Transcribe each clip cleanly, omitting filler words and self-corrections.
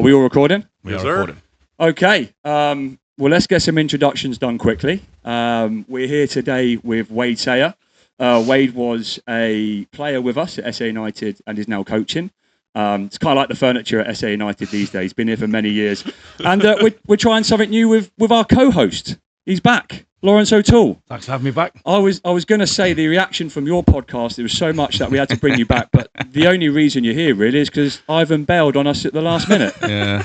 we all recording? We are recording. Okay. Well, let's get some introductions done quickly. We're here today with Wade Sayre. Wade was a player with us at SA United and is now coaching. It's kind of like the furniture at SA United these days. Been here for many years. And we're trying something new with our co-host. He's back. Laurence O'Toole. Thanks for having me back. I was going to say the reaction from your podcast, there was so much that we had to bring you back, but the only reason you're here really is because Ivan bailed on us at the last minute. Yeah.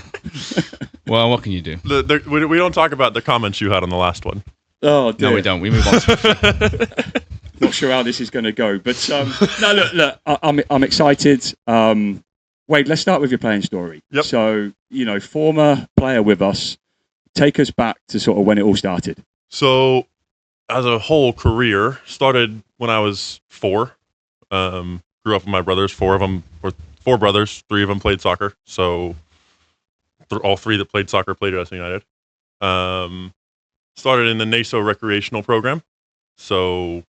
Well, what can you do? We don't talk about the comments you had on the last one. Oh, dear. No, we don't. We move on. Not sure how this is going to go, but no, look, I'm excited. Wade, let's start with your playing story. Yep. So, former player with us, take us back to sort of when it all started. So, as a whole career, started when I was 4. Grew up with my brothers. 4 brothers. 3 of them played soccer. So, all 3 that played soccer played at SA United. Started in the NASO recreational program. So,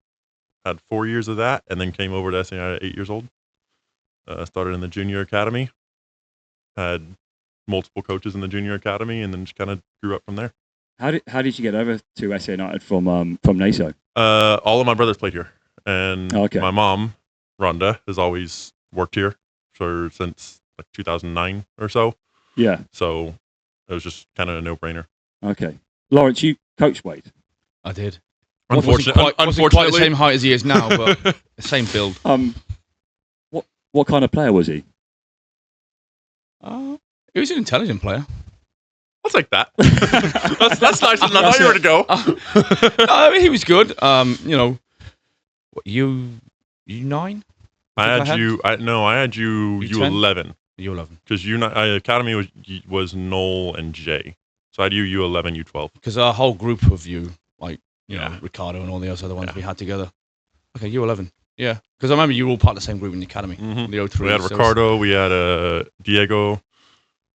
had 4 years of that, and then came over to SA United at 8 years old. Started in the junior academy. Had multiple coaches in the junior academy, and then just kind of grew up from there. How did you get over to SA United from NASO? All of my brothers played here, and Okay. my mom, Rhonda, has always worked here since like 2009 or so. Yeah. So it was just kind of a no-brainer. Okay. Laurence, you coached Wade. I did. Unfortunately, Wasn't quite the same height as he is now, but the same build. What kind of player was he? He was an intelligent player. I'll take that. that's nice enough. I knew where to go. I mean, he was good. What, U9? I had you U11 U11. because academy was Noel and Jay, so I had you U11, U12. Because our whole group of you, like Ricardo and all the other ones we had together. Okay, U11. Yeah, because I remember you were all part of the same group in the academy. Mm-hmm. The 03. We had Ricardo, we had Diego.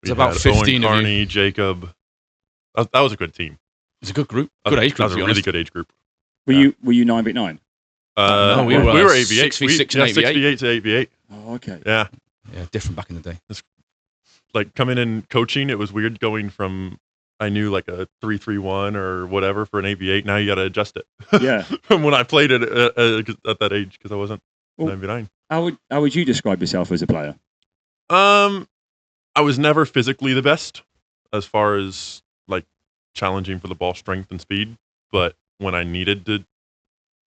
It's about 15 Owen of Carney, you. Jacob. That was a good team. It's a good group. Good age group, That was to be a honest. really good age group. Were you 9v9? No, we were 8v8. 6v6 and 8v8. 6v8 to 8v8. Oh, okay. Yeah. Yeah, different back in the day. Like coming in coaching, it was weird going from I knew like a 3-3-1 or whatever for an 8v8. Now you got to adjust it. Yeah. From when I played it at that age because I wasn't 9v9. How would you describe yourself as a player? I was never physically the best as far as like challenging for the ball strength and speed, but when I needed to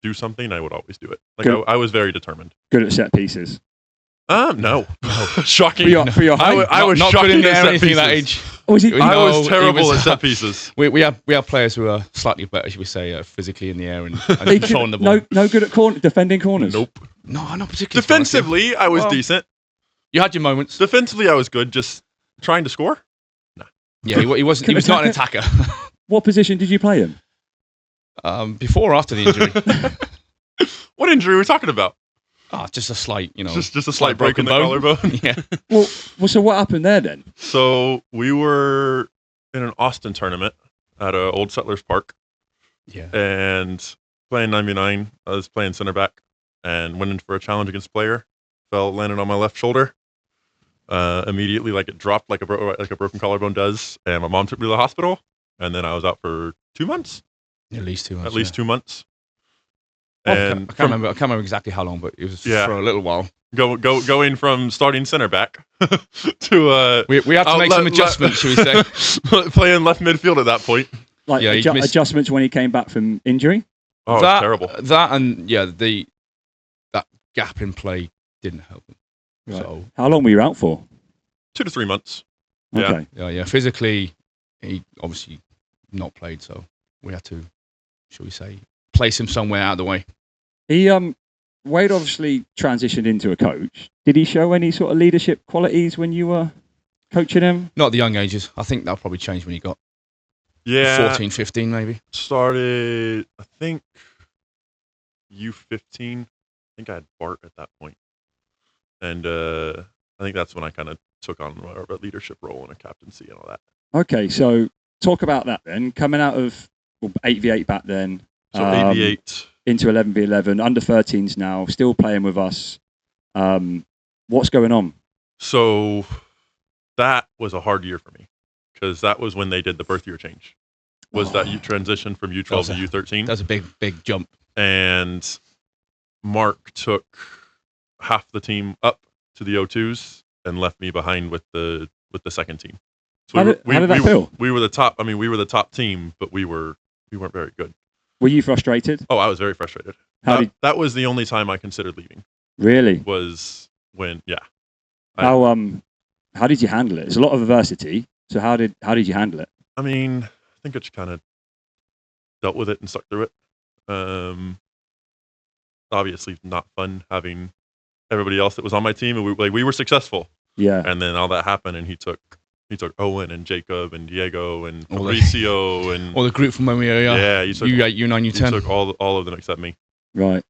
do something, I would always do it. Like I was very determined. Good at set pieces. No. Shocking. For your height? I was not shocking good in at there set anything pieces. that age. Was he? I was he terrible was- at set pieces. We have players who are slightly better, should we say, physically in the air and controlling the ball. No good at defending corners. Nope. No, not particularly. Defensively, I was decent. You had your moments. Defensively, I was good. Just trying to score. Yeah, he wasn't. He was not an attacker. What position did you play in? Before or after the injury? What injury are we talking about? Just a slight, Just a slight break in the broken collarbone. Yeah. Well, so what happened there then? So we were in an Austin tournament at Old Settlers Park. Yeah. And playing 9v9. I was playing center back and went in for a challenge against player. Landed on my left shoulder. Immediately, like it dropped like a broken collarbone does. And my mom took me to the hospital. And then I was out for 2 months. At least 2 months. At least 2 months. And I can't remember exactly how long, but it was for a little while. Going from starting center back to we have to make some adjustments, should we say? Playing left midfield at that point. Like adjustments when he came back from injury? Oh, it was terrible. That and that gap in play didn't help him. Right. So how long were you out for? 2 to 3 months. Okay. Yeah. Physically, he obviously not played, so we had to, shall we say, place him somewhere out of the way. Wade obviously transitioned into a coach. Did he show any sort of leadership qualities when you were coaching him? Not at the young ages. I think that'll probably change when he got 14, 15 maybe. Started, I think, U15. I think I had Bart at that point. And I think that's when I kind of took on more of a leadership role and a captaincy and all that. Okay, so talk about that then. Coming out of 8v8 back then. So 8v8. Into 11v11, under 13s now, still playing with us. What's going on? So that was a hard year for me because that was when they did the birth year change. That you transition from U12 to U13? That's a big jump. And Mark took half the team up to the O2s and left me behind with the second team. So how did that feel? We were the top. I mean, we were the top team, but we weren't very good. Were you frustrated? Oh, I was very frustrated. That was the only time I considered leaving. Really? Was when, yeah. How did you handle it? It's a lot of adversity. So how did you handle it? I mean, I think I just kind of dealt with it and stuck through it. Obviously, not fun having everybody else that was on my team, and we were successful. Yeah. And then all that happened, and he took Owen and Jacob and Diego and Fabricio and all the group from when we were you took U8, U9, U10. You took all of them except me. Right.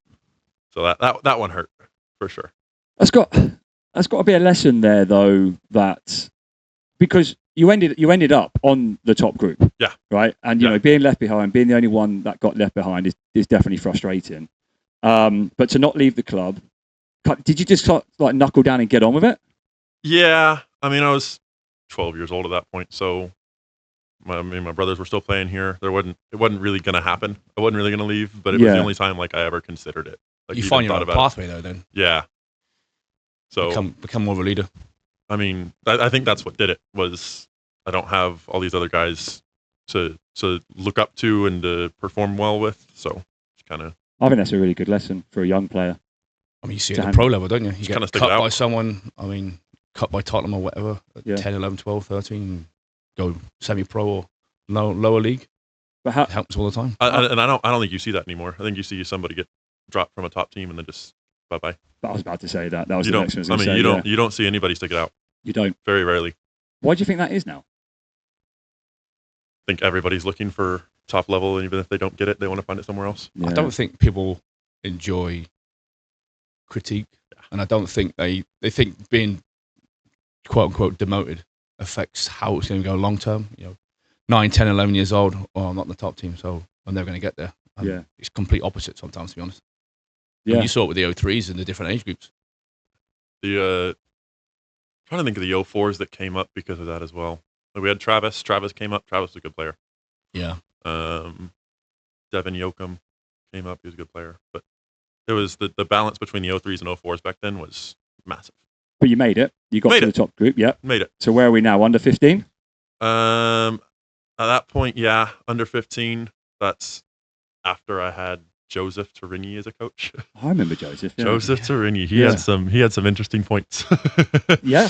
So that one hurt for sure. That's got to be a lesson there though, that because you ended up on the top group. Yeah. Right. And you know, being left behind, being the only one that got left behind is definitely frustrating. But to not leave the club, did you just like knuckle down and get on with it? Yeah. I mean, I was 12 years old at that point, so my brothers were still playing here. It wasn't really going to happen. I wasn't really going to leave, but it was the only time like I ever considered it. Like, you find your own pathway though, then. Yeah. So become more of a leader. I mean, I think that's what did it. Was I don't have all these other guys to look up to and to perform well with, so it's kind of. I think that's a really good lesson for a young player. I mean, you see it at the pro level, don't you? You get cut by someone. I mean, cut by Tottenham or whatever, at 10, 11, 12, 13, go semi-pro or lower league. But how, it happens all the time. And I don't think you see that anymore. I think you see somebody get dropped from a top team and then just bye-bye. I was about to say that. That was the next one I was I mean, say, you don't see anybody stick it out. You don't. Very rarely. Why do you think that is now? I think everybody's looking for top level, and even if they don't get it, they want to find it somewhere else. Yeah. I don't think people enjoy critique, and I don't think they think being quote unquote demoted affects how it's going to go long term. You know, 9, 10, 11 years old. Oh, I'm not in the top team, so I'm never going to get there. And it's complete opposite sometimes, to be honest. Yeah, and you saw it with the O3s and the different age groups. I'm trying to think of the O4s that came up because of that as well. Like we had Travis. Travis came up. Travis was a good player. Yeah. Devin Yoakum came up. He was a good player, but it was the balance between the O3s and O4s back then was massive. But you made it. You got to the top group. Yep. Made it. So where are we now? Under 15? At that point, yeah, under 15. That's after I had Joseph Torini as a coach. I remember Joseph. Yeah. Joseph Torini. He had some interesting points. yeah.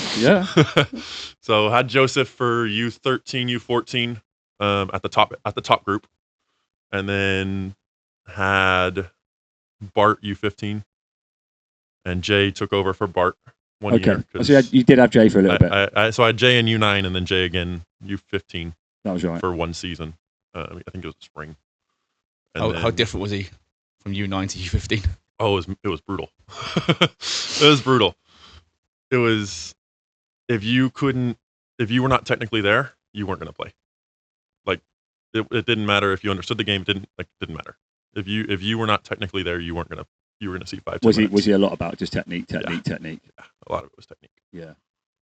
So had Joseph for U13, U14 at the top group, and then had Bart U15, and Jay took over for Bart one year. So you did have Jay for a little bit. So I had Jay in U9 and then Jay again U15. That was right. For one season. I think it was spring. How different was he from U9 to U15? Oh, it was brutal. It was brutal. It was if you were not technically there, you weren't going to play. Like it didn't matter if you understood the game. It didn't matter. If you were not technically there, you were going to see 5. Was he a lot about just technique? Yeah, a lot of it was technique. Yeah,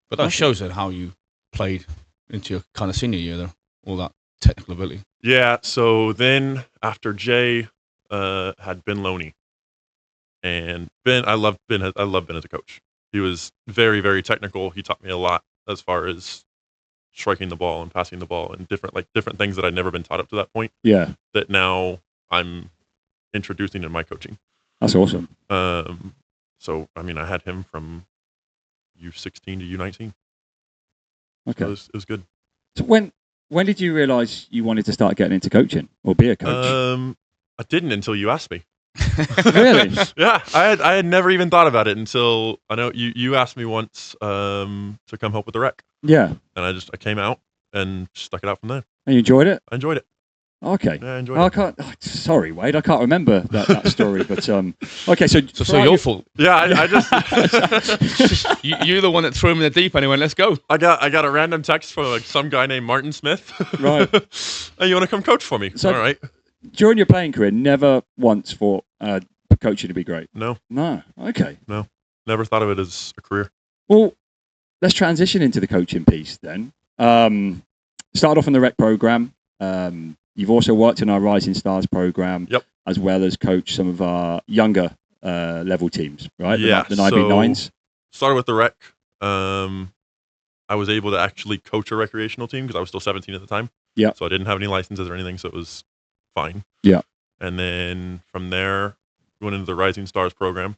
but that shows then how you played into your kind of senior year, though. All that technical ability. Yeah. So then after Jay had Ben Loney, and Ben, I loved Ben as a coach. He was very, very technical. He taught me a lot as far as striking the ball and passing the ball and different things that I'd never been taught up to that point. Yeah. That now I'm introducing in my coaching. That's awesome. So I mean, I had him from U16 to U19. Okay. It was good. So when did you realize you wanted to start getting into coaching or be a coach? I didn't until you asked me. Really? Yeah, I had never even thought about it until I know you asked me once to come help with the rec. Yeah. And I came out and stuck it out from there. And you enjoyed it? I enjoyed it. Okay. Yeah, I enjoyed it. Sorry, Wade, I can't remember that story. But okay, so your fault. Yeah, I just you're the one that threw him in the deep end and went, let's go. I got a random text from like some guy named Martin Smith. Right. Hey, you want to come coach for me? So, all right. During your playing career, never once thought coaching to be great? No. Okay. No. Never thought of it as a career. Well, let's transition into the coaching piece then. Started off in the rec program. You've also worked in our Rising Stars program, Yep. as well as coached some of our younger level teams, right? Yeah, The 9v9s. Started with the rec. I was able to actually coach a recreational team because I was still 17 at the time. Yeah. So I didn't have any licenses or anything, so it was fine. Yeah. And then from there, went into the Rising Stars program.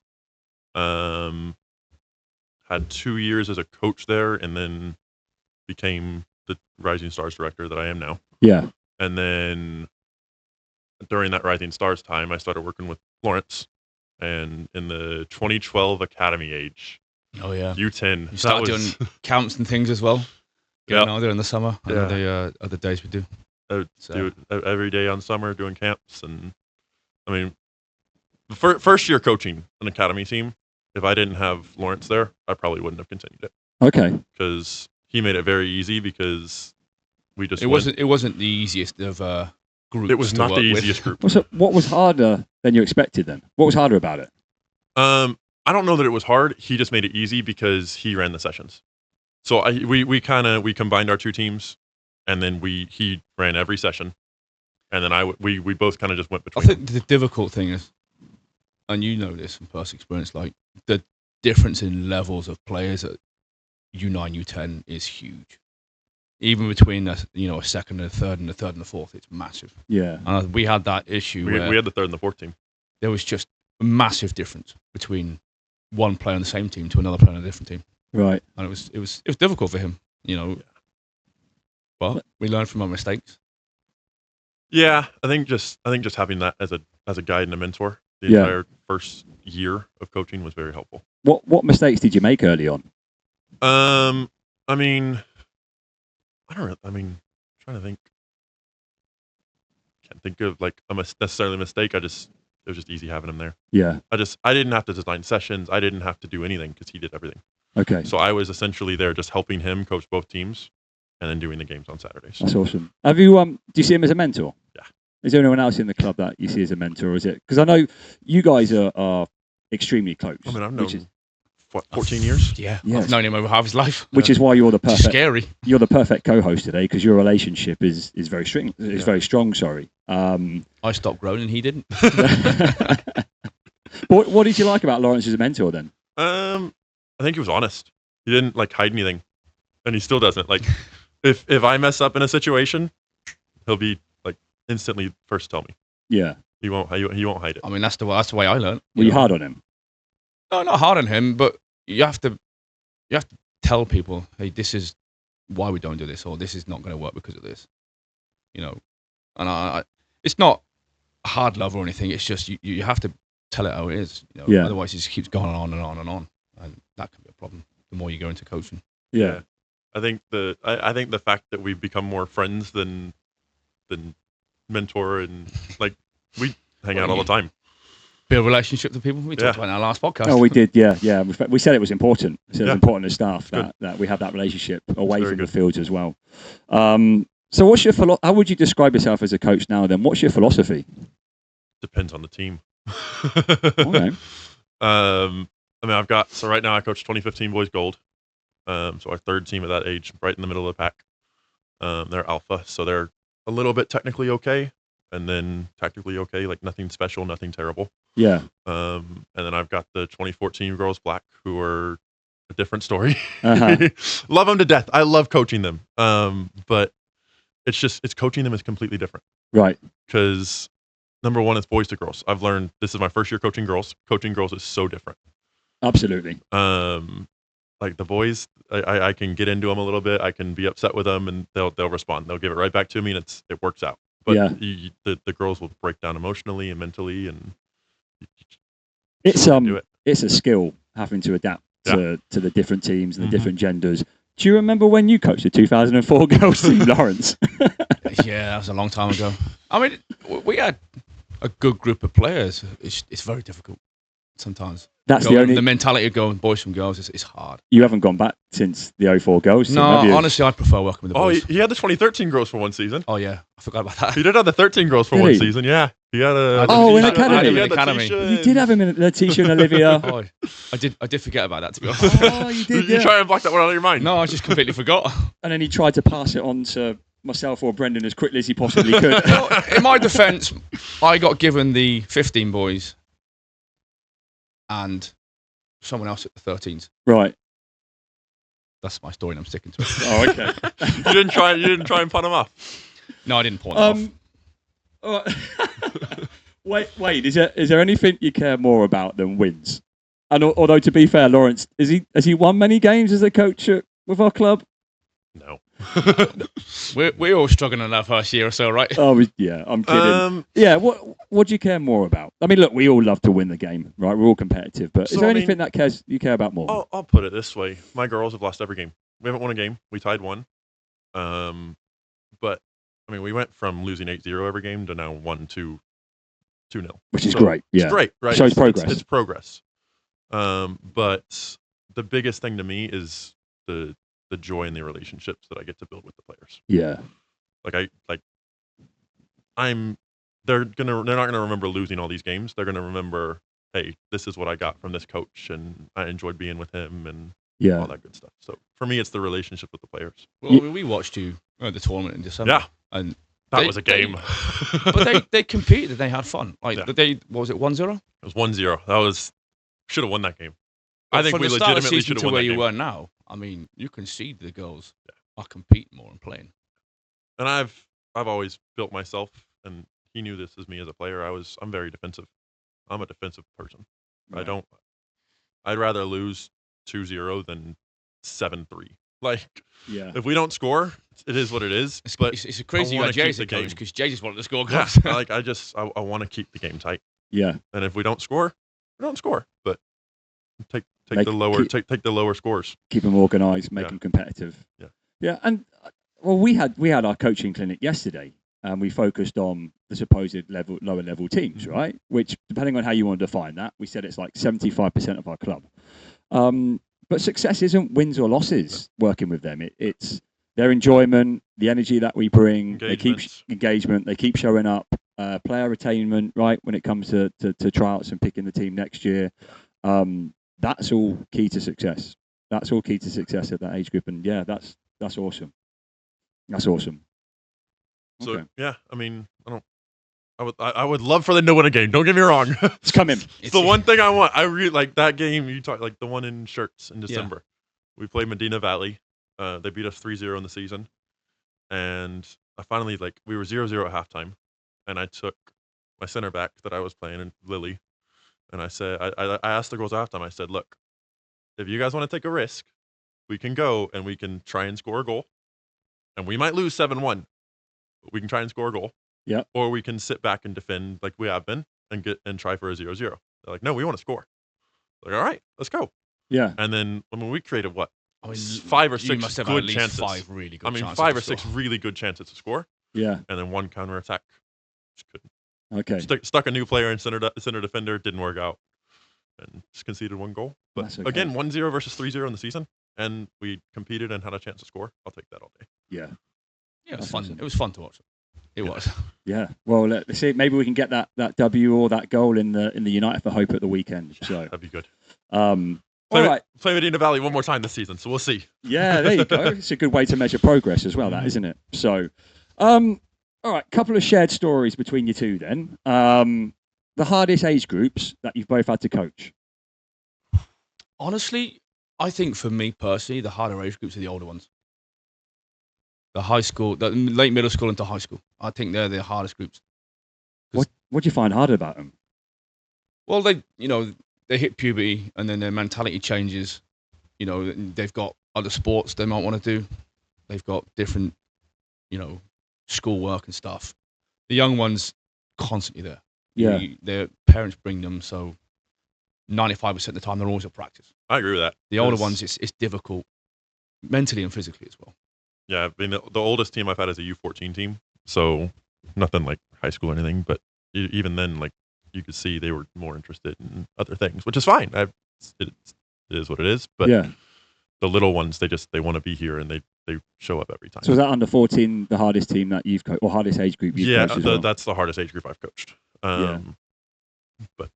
Had 2 years as a coach there, and then became the Rising Stars director that I am now. Yeah. And then during that Rising Stars time, I started working with Laurence, and in the 2012 academy age. Oh yeah, U10. You started doing camps and things as well. Yeah, on there in the summer. And the other days we do. Do it every day on summer, doing camps, and I mean, the first year coaching an academy team, if I didn't have Laurence there, I probably wouldn't have continued it. Okay. Because he made it very easy because we just It wasn't the easiest of groups. It was not the easiest group. So what was harder than you expected then? What was harder about it? I don't know that it was hard. He just made it easy because he ran the sessions. So we combined our two teams, and then he ran every session, and then we both kind of just went between. I think the difficult thing is, and you know this from personal experience, like the difference in levels of players at U9, U10 is huge. Even between a second and a third and a third and a fourth, it's massive. Yeah. And we had that issue. We had the third and the fourth team. There was just a massive difference between one player on the same team to another player on a different team. Right. And it was difficult for him, Well, we learned from our mistakes. Yeah, I think just having that as a guide and a mentor the entire first year of coaching was very helpful. What mistakes did you make early on? I mean, trying to think. Can't think of like necessarily a mistake. It was just easy having him there. Yeah. I didn't have to design sessions. I didn't have to do anything because he did everything. Okay. So I was essentially there just helping him coach both teams, and then doing the games on Saturdays. That's awesome. Have you do you see him as a mentor? Yeah. Is there anyone else in the club that you see as a mentor? Or is it because I know you guys are extremely close? I mean, I've known 14 years. Yeah, yes. I've known him over half his life. Which is why you're the perfect. Scary. You're the perfect co-host today because your relationship is very strong. Is very strong. Sorry. I stopped growing and he didn't. What did you like about Laurence as a mentor then? I think he was honest. He didn't like hide anything, and he still doesn't. Like, if I mess up in a situation, he'll be like instantly first to tell me. Yeah. He won't hide it. I mean, that's the way I learned. Were you hard on him? No, not hard on him, but you have to tell people, hey, this is why we don't do this, or this is not going to work because of this. And it's not hard love or anything. It's just you have to tell it how it is. Yeah. Otherwise, it just keeps going on and on and on, and that can be a problem. The more you go into coaching. Yeah. I think the fact that we've become more friends than mentor, and like we hang out all the time. Build relationships with people. We talked about in our last podcast. Oh, we did. Yeah. We said it was important. We said it was important as staff Good. that we have that relationship away from good. the fields as well. So what's your how would you describe yourself as a coach now then? What's your philosophy? Depends on the team. Okay. I mean, right now I coach 2015 Boys Gold. So our third team at that age, right in the middle of the pack. They're alpha, so they're a little bit technically okay, and then tactically okay, like nothing special, nothing terrible. Yeah. And then I've got the 2014 Girls Black, who are a different story. Uh-huh. Love them to death. I love coaching them. But it's coaching them is completely different. Right. Because number one, it's boys to girls. I've learned this is my first year coaching girls. Coaching girls is so different. Absolutely. Like the boys, I can get into them a little bit. I can be upset with them, and they'll respond. They'll give it right back to me, and it works out. But the girls will break down emotionally and mentally, and it's do it. It's a skill having to adapt to the different teams and the different genders. Do you remember when you coached the 2004 girls team, Laurence? Yeah, that was a long time ago. I mean, we had a good group of players. It's very difficult sometimes. That's Going, the only. the mentality of going boys from girls is hard. You haven't gone back since the 04 girls team, No, have you? honestly, I'd prefer working with the Oh, boys. he had the 2013 girls for one season. Oh yeah, I forgot about that. He did have the 13 girls for Did one he? season. Yeah, he had a. Oh, in Tisha- academy. he had the Academy. Tisha You did have him in Letitia and Olivia. Oh, I did forget about that, to be honest. Oh, you did. You Yeah. try and block that one out of your mind. No, I just completely forgot. And then he tried to pass it on to myself or Brendan as quickly as he possibly could. Well, in my defence, I got given the 15 boys and someone else at the 13s. Right. That's my story, and I'm sticking to it. Oh, okay. You didn't try and punt him off. No, I didn't point them off. Wait. Is there anything you care more about than wins? And although to be fair, Laurence, has he won many games as a coach with our club? No. We're all struggling in our first year or so, right? Oh yeah, I'm kidding. Yeah, what do you care more about? I mean, look, we all love to win the game, right? We're all competitive, but is So, there I mean, anything that you care about more? I'll put it this way: my girls have lost every game. We haven't won a game. We tied one. But I mean, we went from losing 8-0 every game to now 1-2, 2-0. Which is great. Yeah, It's great, right? Shows progress. It's progress. But the biggest thing to me is the joy in the relationships that I get to build with the players. Yeah, They're not gonna remember losing all these games. They're gonna remember, hey, this is what I got from this coach, and I enjoyed being with him, and yeah. all that good stuff. So for me, it's the relationship with the players. Well, we watched you at the tournament in December. Yeah, And that was a game. but they competed. They had fun. Like Yeah. what was it 1-0? It was 1-0. That was should have won that game. I think from we the start of the legitimately season should have to won where that you game. were now. I mean, you can see the girls are competing more and playing. And I've always built myself, and he knew this as me as a player. I'm very defensive. I'm a defensive person. Right. I'd rather lose 2-0 than 7-3. Like, Yeah. if we don't score, it is what it is. But It's a crazy you wanna had Jay keep as the a coach game. because Jay just wanted to score yeah, goals. like I want to keep the game tight. Yeah. And if we don't score, we don't score. But take Make- the lower keep- take the lower scores. Keep them organised, make Yeah. them competitive. Yeah. Yeah, and well, we had our coaching clinic yesterday, and we focused on the supposed lower level teams, Mhm. right? Which, depending on how you want to define that, we said it's like 75% of our club. But success isn't wins or losses. Working with them, it's their enjoyment, the energy that we bring. They keep Engagements. engagement. They keep showing up. Player attainment, right? When it comes to tryouts and picking the team next year, that's all key to success. That's all key to success at that age group. And yeah, that's awesome. That's awesome. So Okay. yeah, I mean, I would love for them to win a game. Don't get me wrong. It's coming. It's the one thing I want. I really like that game you talked, like the one in Shirts in December. We played Medina Valley. They beat us 3-0 in the season. And I finally, we were 0-0 at halftime. And I took my center back that I was playing, and Lily. And I said, I asked the girls at halftime, I said, look, if you guys want to take a risk, we can go and we can try and score a goal. And we might lose 7-1, but we can try and score a goal. Yeah. Or we can sit back and defend like we have been and try for a 0-0. They're like, no, we want to score. Like, all right, let's go. Yeah. And then we created what? I mean, 5 or you 6 must have good at least chances. 5 really good chances. 5 to or 6 score. really good chances to score, Yeah. and then one counter attack. Just couldn't. Okay. Stuck a new player in center defender, didn't work out, and just conceded 1 goal. But That's okay. again, 1-0 versus 3-0 in the season, and we competed and had a chance to score. I'll take that all day. Yeah. Yeah, it was That's fun. awesome. It was fun to watch. It Yeah. was. Yeah. Well, let's see. Maybe we can get that W or that goal in the United for Hope at the weekend. So, That'd be good. all Play, right. play Medina Valley one more time this season, so we'll see. Yeah, there you go. It's a good way to measure progress as well, that, isn't it? So, all right, couple of shared stories between you two then. The hardest age groups that you've both had to coach. Honestly, I think for me personally, the harder age groups are the older ones. The high school, the late middle school into high school. I think they're the hardest groups. What do you find harder about them? Well, they hit puberty and then their mentality changes. They've got other sports they might want to do. They've got different, schoolwork and stuff. The young ones constantly there. Yeah. Their parents bring them, so 95% of the time they're always at practice. I agree with that. The older It's- ones, it's difficult mentally and physically as well. Yeah, I mean, the oldest team I've had is a U14 team, so nothing like high school or anything. But even then, you could see they were more interested in other things, which is fine. It is what it is. But Yeah. the little ones, they want to be here and they show up every time. So is that under 14 the hardest team that you've coached, or hardest age group you've coached as well? That's the hardest age group I've coached. Yeah. But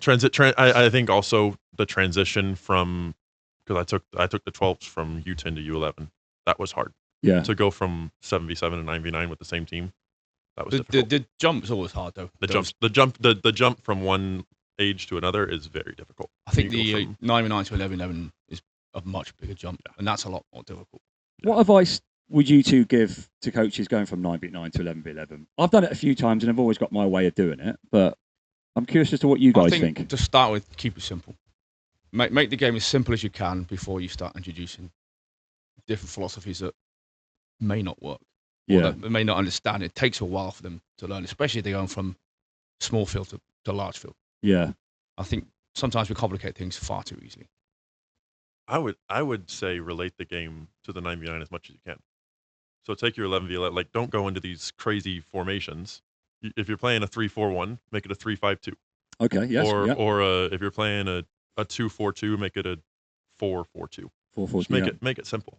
I think also the transition from, because I took the 12s from U10 to U11. That was hard. Yeah. To go from 7v7 to 9v9 with the same team, that was difficult. The jump's always hard though. The jump from one age to another is very difficult. I think the 9v9 to 11v11 is a much bigger jump, and that's a lot more difficult. Yeah. What advice would you two give to coaches going from 9v9 to 11v11? I've done it a few times and I've always got my way of doing it, but I'm curious as to what you guys think. To start with, keep it simple. Make the game as simple as you can before you start introducing different philosophies that may not work. Yeah. Or that they may not understand. It takes a while for them to learn, especially if they're going from small field to large field. Yeah. I think sometimes we complicate things far too easily. I would say relate the game to the 9v9 as much as you can. So take your 11v11. Like, don't go into these crazy formations. If you're playing a 3-4-1, make it a 3-5-2. Okay. Yes. Or if you're playing a 2-4-2, make it a 4-4-2. 4-4-2. Just make it simple.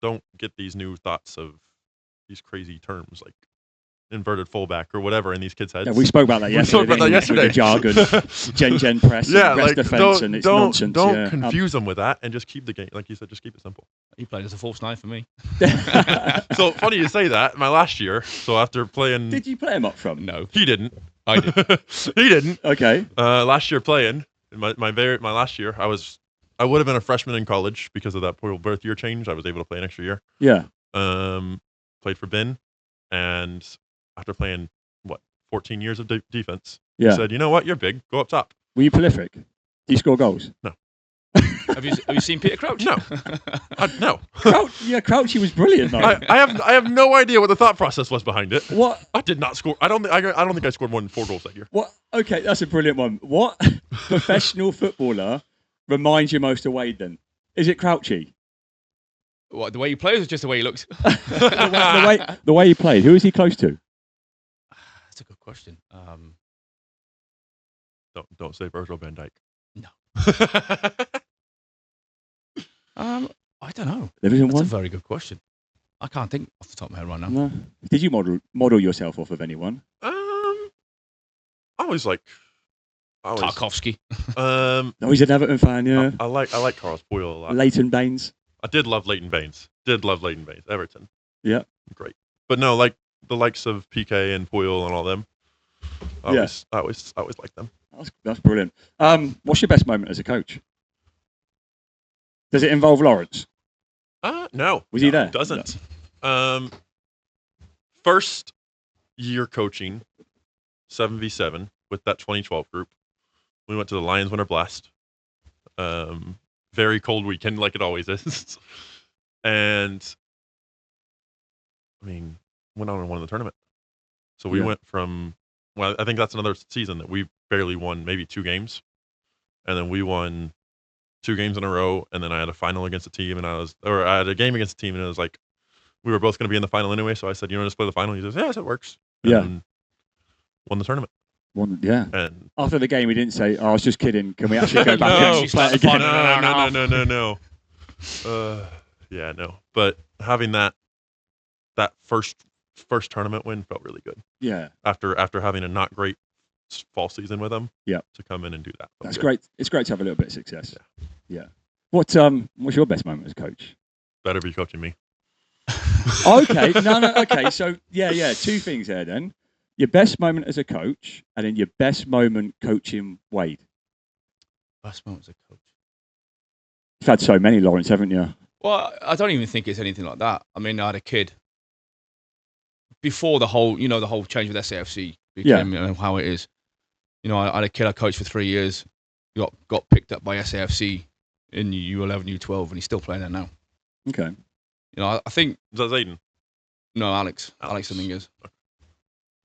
Don't get these new thoughts of these crazy terms like inverted fullback or whatever in these kids' heads. Yeah, we spoke about that yesterday. With the jargon, gen press, rest defense, and it's nonsense. Don't confuse them with that, and just keep the game, like you said, just keep it simple. He played as a false nine for me. So funny you say that. My last year, so after playing, did you play him up front? No, he didn't. I did. He didn't. Okay. Last year playing, my last year, I would have been a freshman in college because of that portal birth year change. I was able to play an extra year. Yeah. Played for Ben, and after playing 14 years of defense, he said, "You know what? You're big. Go up top." Were you prolific? Did you score goals? No. Have you seen Peter Crouch? No. No. Crouchy was brilliant though. I have no idea what the thought process was behind it. What? I did not score. I don't think I scored more than 4 goals that year. What? Okay, that's a brilliant one. What professional footballer reminds you most of Wade then? Is it Crouchy? What, the way he plays or just the way he looks? the way he played. Who is he close to? That's a good question. Don't say Virgil van Dijk. No. I don't know. There isn't That's one? a very good question. I can't think off the top of my head right now. No. Did you model yourself off of anyone? I always like Tarkovsky. Oh, he's an Everton fan, yeah. I like Carlos Puyol a lot. Leighton Baines. I did love Leighton Baines. Everton. Yeah. Great. But no, like the likes of PK and Puyol and all them. I always like them. That's brilliant. What's your best moment as a coach? Does it involve Laurence? No. Was he there? It doesn't. No. First year coaching 7v7 with that 2012 group. We went to the Lions Winter Blast. Very cold weekend, like it always is. And I mean, went on and won the tournament. So we went from, well, I think that's another season that we barely won maybe 2 games. And then we won 2 games in a row. And then I had a final against a team, and I had a game against a team, and it was like, we were both going to be in the final anyway. So I said, you want to just play the final? He says, yes, it works. And won the tournament. And after the game, he didn't say, "Oh, I was just kidding. Can we actually go back and play it again?" No. Yeah, no. But having that first tournament win felt really good. Yeah. After having a not great fall season with them. Yeah. To come in and do that. That's great. It's great to have a little bit of success. Yeah. What's your best moment as a coach? Better be coaching me. Okay. No. Okay. So yeah. 2 things there then. Your best moment as a coach, and then your best moment coaching Wade. Best moment as a coach. You've had so many, Laurence, haven't you? Well, I don't even think it's anything like that. I mean, I had a kid before the whole change with SAFC became how it is. I had a kid I coached for 3 years. Got picked up by SAFC in U11, U12, and he's still playing there now. Okay. I think. Is that Zayden? No, Alex Dominguez.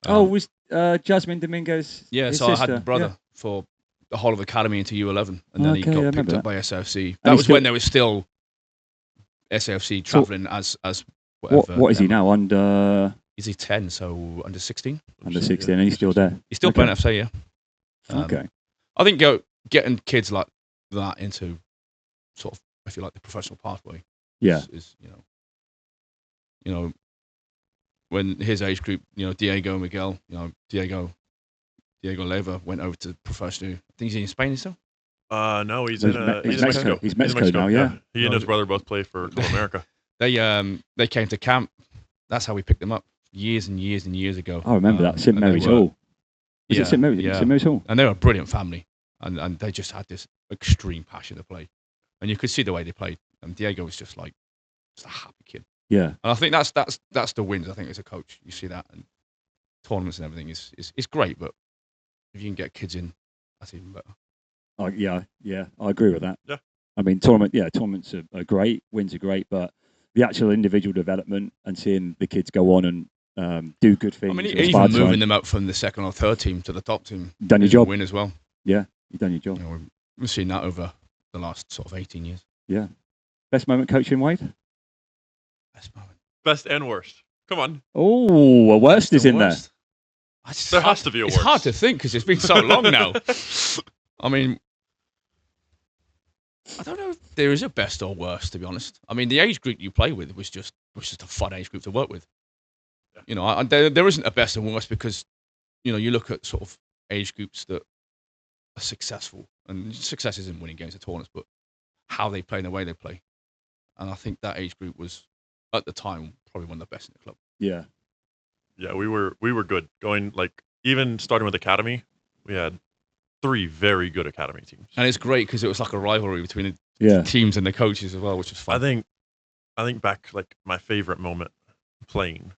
Was Jasmine Dominguez? Yeah, so sister? I had a brother for the whole of academy into U11, and then he got picked up by SAFC. That And was when there was still SAFC travelling as whatever. What is he now? Under? Is he 10? So under 16? Under 16, and he's still there. He's still playing FC, yeah. Okay. I think getting kids like that into sort of, if you like, the professional pathway. Yeah. Is when his age group, Diego Miguel, Diego Leva went over to professional. I think he's in Spain still. No, he's He's in Mexico. He's Mexico now, yeah. He and his brother both play for Club America. They came to camp. That's how we picked them up years and years and years ago. I remember that St Mary's Hall. Was it St Mary's? Yeah. St Mary's Hall. And they were a brilliant family, and they just had this extreme passion to play, and you could see the way they played. And Diego was just a happy kid. Yeah. And I think that's the wins. I think as a coach, you see that, and tournaments and everything is great. But if you can get kids in, that's even better. Yeah, I agree with that. Yeah. I mean, tournaments are great, wins are great, but the actual individual development and seeing the kids go on and do good things. I mean, even moving them up from the second or third team to the top team, done your job. Win as well. Yeah, you've done your job. We've seen that over the last sort of 18 years. Yeah. Best moment coaching, Wade? Best moment. Best and worst. Come on. Oh, a worst is in worst. There has to be a worst. It's hard to think because it's been so long now. I mean, I don't know if there is a best or worst, to be honest. I mean, the age group you play with was just a fun age group to work with. Yeah. There isn't a best and worst because, you look at sort of age groups that are successful, and success isn't winning games at tournaments, but how they play and the way they play. And I think that age group was, at the time, probably one of the best in the club. Yeah. Yeah, we were good. Going, even starting with academy, we had 3 very good academy teams. And it's great because it was like a rivalry between the teams and the coaches as well, which was fun. I think back, my favorite moment playing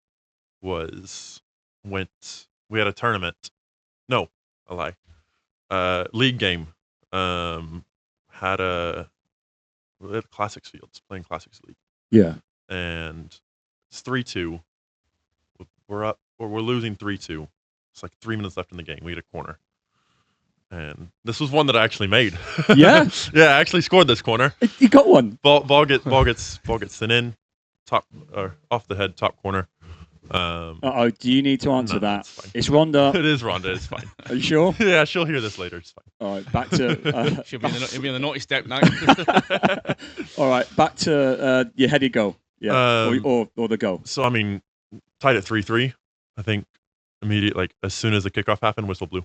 was when we had a tournament. No, a lie. League game. Had Classics Fields, playing Classics League. Yeah. And it's 3-2. We're up, or we're losing 3-2. It's 3 minutes left in the game. We had a corner. And this was one that I actually made. Yeah? Yeah, I actually scored this corner. You got one. Ball gets sent in, top or off the head, top corner. Do you need to answer that? It's Rhonda. It is Rhonda. It's fine. Are you sure? Yeah, she'll hear this later. It's fine. All right, back to. She'll be on the naughty step now. All right, back to your headed goal. Yeah, or the goal. So I mean, tied at 3-3. I think immediately, as soon as the kickoff happened, whistle blew.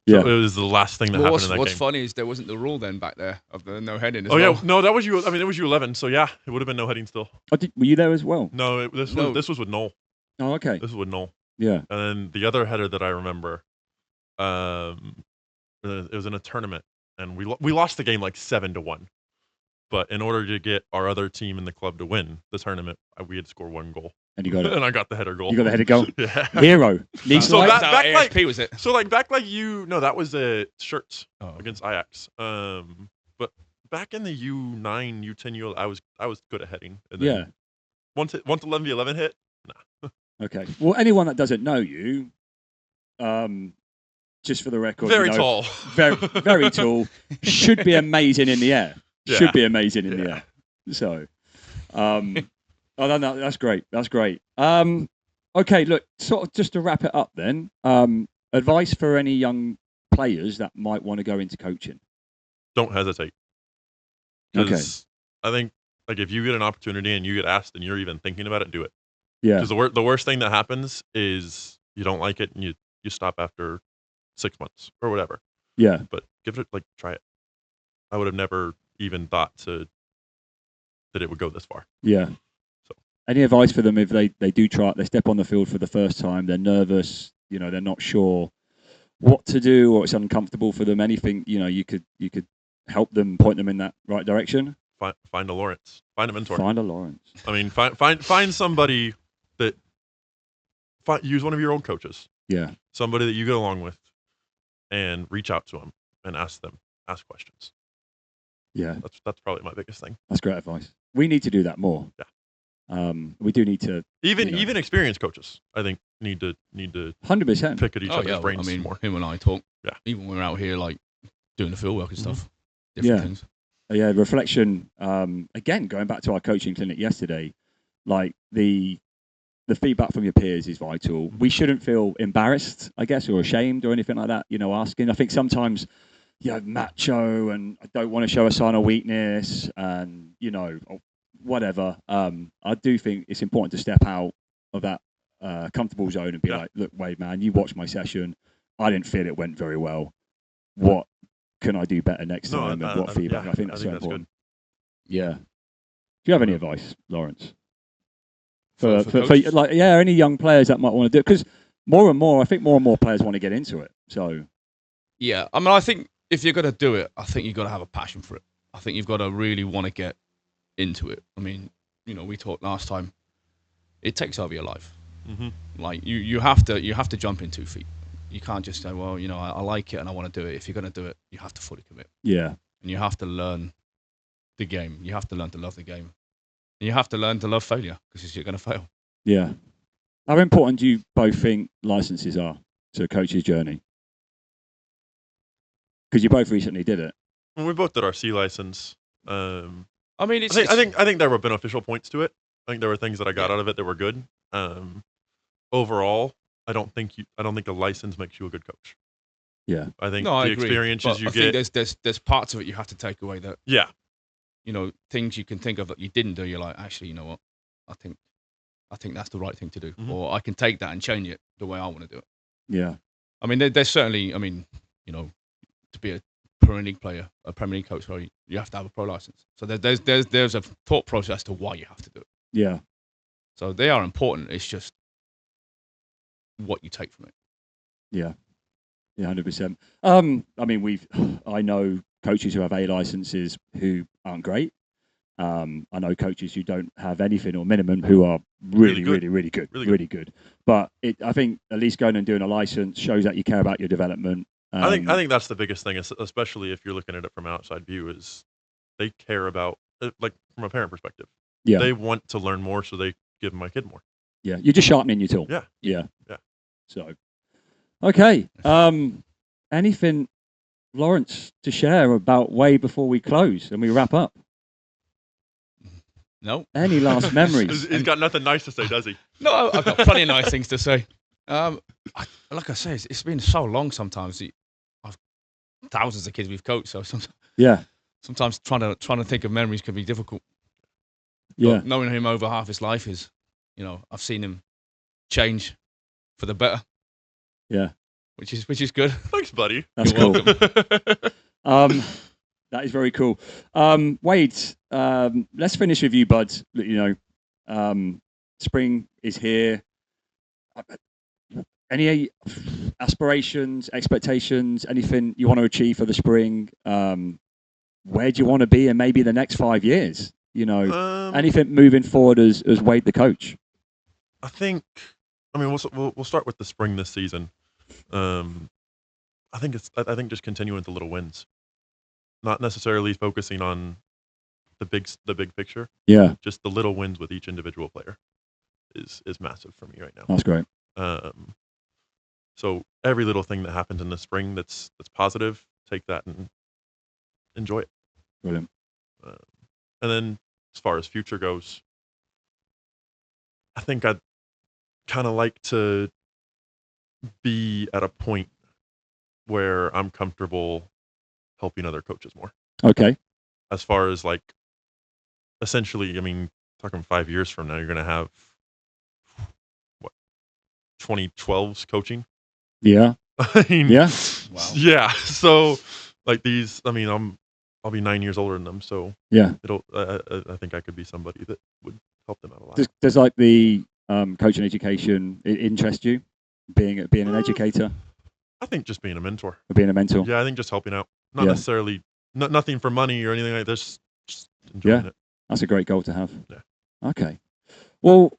So Yeah, it was the last thing that happened in that game. What's funny is there wasn't the rule then back there of the no heading. Yeah, no, that was you. I mean, it was U11. So yeah, it would have been no heading still. Were you there as well? No, this was with Noel. Oh, okay. This was with Noel. Yeah. And then the other header that I remember, it was in a tournament, and we lost the game 7-1. But in order to get our other team in the club to win the tournament, we had to score 1 goal. And you got it. And I got the header goal. You got the header goal. Yeah. Hero. So back ASP was it? So back that was the shirts against Ajax. But back in the U9, U10, I was good at heading. And then Yeah. Once 11v11 hit, nah. Okay. Well, anyone that doesn't know you, just for the record, very tall, very very tall, should be amazing in the air. Yeah. Should be amazing in the air. So, no, that's great. That's great. Okay, look, sort of just to wrap it up then. Advice for any young players that might want to go into coaching. Don't hesitate. Okay. I think if you get an opportunity and you get asked and you're even thinking about it, do it. Yeah. Because the worst thing that happens is you don't like it and you stop after 6 months or whatever. Yeah. But give it try it. I would have never even thought that it would go this far. Yeah. So any advice for them if they do try it, they step on the field for the first time, they're nervous, they're not sure what to do or it's uncomfortable for them, anything, you could help them, point them in that right direction? Find a Laurence. Find a mentor. Find a Laurence. I mean, find somebody that use one of your old coaches. Yeah. Somebody that you get along with, and reach out to them and ask questions. Yeah. That's probably my biggest thing. That's great advice. We need to do that more. Yeah. We do need to. Even experienced coaches, I think, need to 100% pick at each other's brains more. Him and I talk. Yeah. Even when we're out here, doing the field work and stuff. Different things. Yeah, reflection. Again, going back to our coaching clinic yesterday, the the feedback from your peers is vital. We shouldn't feel embarrassed, I guess, or ashamed or anything like that, asking. I think sometimes, macho and I don't want to show a sign of weakness and, or whatever. I do think it's important to step out of that comfortable zone and be like, look, Wade, man, you watched my session. I didn't feel it went very well. What can I do better next time? And what feedback? I think that's so important. Good. Yeah. Do you have any advice, Laurence? For any young players that might want to do it? Because I think more and more players want to get into it. So, yeah, I mean, I think if you're going to do it, I think you've got to have a passion for it. I think you've got to really want to get into it. I mean, we talked last time. It takes over your life. Mm-hmm. Like you have to jump in 2 feet. You can't just say, well, I like it and I want to do it. If you're going to do it, you have to fully commit. Yeah, and you have to learn the game. You have to learn to love the game. And you have to learn to love failure because you're going to fail. Yeah. How important do you both think licenses are to a coach's journey? Because you both recently did it. Well, we both did our C license. I mean, I think there were beneficial points to it. I think there were things that I got out of it that were good. Overall, I don't think the license makes you a good coach. Yeah. I think I the agree, experiences but get. Think there's parts of it you have to take away that. Yeah. Things you can think of that you didn't do. You're like, actually, you know what? I think that's the right thing to do, or I can take that and change it the way I want to do it. Yeah. I mean, there's certainly. I mean, to be a Premier League player, a Premier League coach, sorry, you have to have a pro license. So there's a thought process to why you have to do it. Yeah. So they are important. It's just what you take from it. Yeah. Yeah, 100%. I know coaches who have A licenses who aren't great. I know coaches who don't have anything or minimum who are really good. But I think at least going and doing a license shows that you care about your development. I think that's the biggest thing, especially if you're looking at it from an outside view, is they care about, like from a parent perspective. Yeah. They want to learn more, so they give my kid more. Yeah, you're just sharpening your tool. Yeah. Yeah. So, okay. Anything, Laurence, to share about Wade before we close and we wrap up? No. Any last memories? He's got nothing nice to say, does he? No, I've got plenty of nice things to say. Like I say, it's been so long sometimes. I've thousands of kids we've coached, so sometimes trying to think of memories can be difficult. Yeah. But knowing him over half his life is, I've seen him change for the better. Yeah. Which is good. Thanks, buddy. That's You're cool. welcome. That is very cool. Wade, let's finish with you, bud. Spring is here. Any aspirations, expectations, anything you want to achieve for the spring? Where do you want to be in maybe the next 5 years? Anything moving forward as Wade the coach? I think. We'll start with the spring this season. I think just continuing with the little wins, not necessarily focusing on the big picture. Yeah, just the little wins with each individual player is massive for me right now. That's great. So every little thing that happens in the spring that's positive, take that and enjoy it. Brilliant. And then as far as future goes, I think I'd kind of like to be at a point where I'm comfortable helping other coaches more. Okay. As far as essentially, talking 5 years from now, you're going to have 2012s coaching. Yeah. Yeah. Wow. Yeah. So these, I'll be 9 years older than them. So yeah, I think I could be somebody that would help them out a lot. Does the coaching education interest you? Being an educator? I think just being a mentor. Being a mentor? Yeah, I think just helping out. Not necessarily, nothing for money or anything like this. Just enjoying it. That's a great goal to have. Yeah. Okay. Well,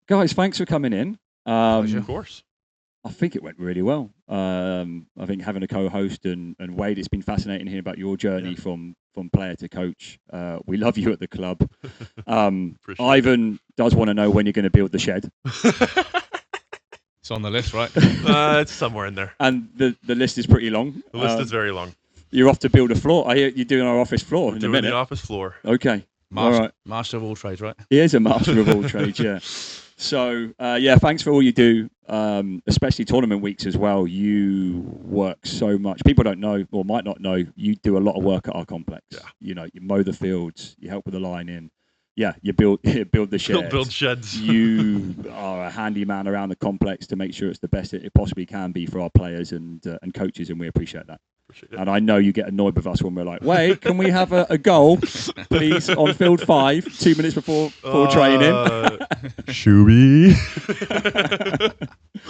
guys, thanks for coming in. Of course. I think it went really well. I think having a co-host and Wade, it's been fascinating hearing about your journey from player to coach. We love you at the club. Ivan does want to know when you're going to build the shed. It's on the list, right? It's somewhere in there. And the list is pretty long. The list is very long. You're off to build a floor. I hear you're doing our office floor in a minute. The office floor. Okay. Master of all trades, right? He is a master of all trades, yeah. So yeah, thanks for all you do, especially tournament weeks as well. You work so much. People don't know or might not know. You do a lot of work at our complex. Yeah. You know, you mow the fields, you help with the line in. Yeah, you build the sheds. Build sheds. You are a handyman around the complex to make sure it's the best it possibly can be for our players and coaches, and we appreciate that. Appreciate it. And I know you get annoyed with us when we're like, wait, can we have a goal, please, on field 5, 2 minutes before training? Shooby.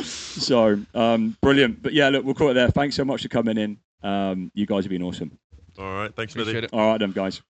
So, brilliant. But yeah, look, we'll call it there. Thanks so much for coming in. You guys have been awesome. All right. Thanks, Smithy. Appreciate it. All right, then, guys.